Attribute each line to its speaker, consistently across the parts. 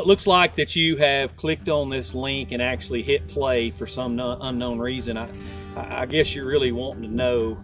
Speaker 1: it looks like that you have clicked on this link and actually hit play for some unknown reason. I guess you're really wanting to know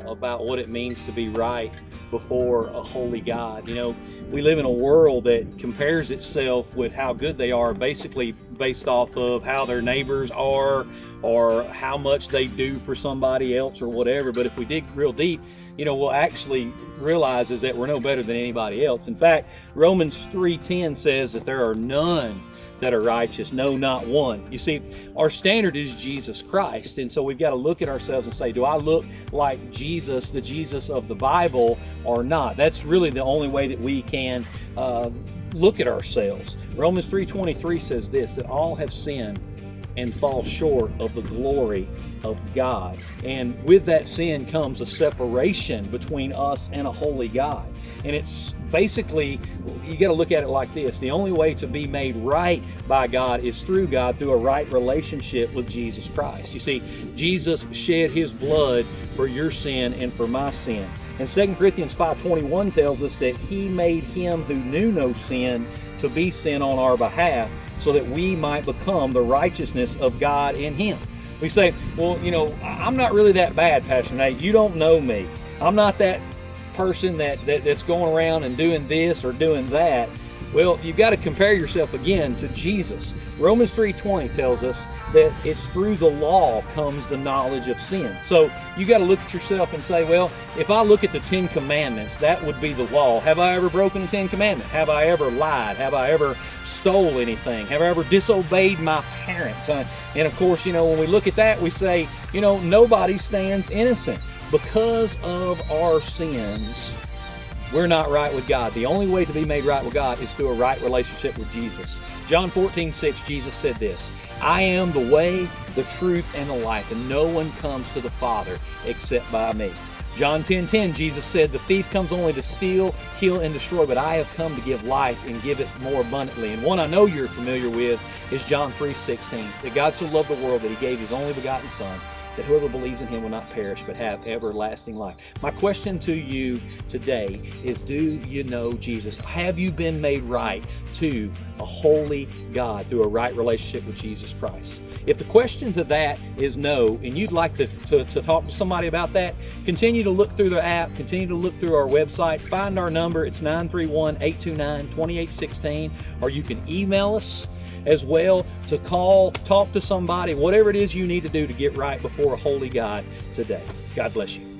Speaker 1: about what it means to be right before a holy God. You know, we live in a world that compares itself with how good they are basically based off of how their neighbors are or how much they do for somebody else or whatever. But if we dig real deep, you know, we'll actually realize is that we're no better than anybody else. In fact, Romans 3:10 says that there are none that are righteous, no, not one. You see, our standard is Jesus Christ, and so we've got to look at ourselves and say, do I look like Jesus, the Jesus of the Bible, or not? That's really the only way that we can look at ourselves. Romans 3:23 says this, that all have sinned and fall short of the glory of God. And with that sin comes a separation between us and a holy God. And it's basically, you got to look at it like this. The only way to be made right by God is through God, through a right relationship with Jesus Christ. You see, Jesus shed his blood for your sin and for my sin. And 2 Corinthians 5:21 tells us that he made him who knew no sin to be sin on our behalf, so that we might become the righteousness of God in him. We say, well, you know, I'm not really that bad, Pastor Nate. You don't know me. I'm not that person that's going around and doing this or doing that. Well, you've got to compare yourself again to Jesus. Romans 3:20 tells us that it's through the law comes the knowledge of sin. So you got to look at yourself and say, well, if I look at the 10 Commandments, that would be the law. Have I ever broken the 10 Commandments? Have I ever lied? Have I ever stole anything? Have I ever disobeyed my parents? And of course, you know, when we look at that, we say, you know, nobody stands innocent. Because of our sins, we're not right with God. The only way to be made right with God is through a right relationship with Jesus. John 14:6, Jesus said this, I am the way, the truth, and the life, and no one comes to the Father except by me. John 10:10, Jesus said, the thief comes only to steal, kill, and destroy, but I have come to give life and give it more abundantly. And one I know you're familiar with is John 3:16, that God so loved the world that he gave his only begotten Son, that whoever believes in him will not perish but have everlasting life. My question to you today is, do you know Jesus? Have you been made right to a holy God through a right relationship with Jesus Christ? If the question to that is no, and you'd like to talk to somebody about that, continue to look through the app, continue to look through our website, find our number, it's 931-829-2816, or you can email us as well, to call, talk to somebody, whatever it is you need to do to get right before a holy God today. God bless you.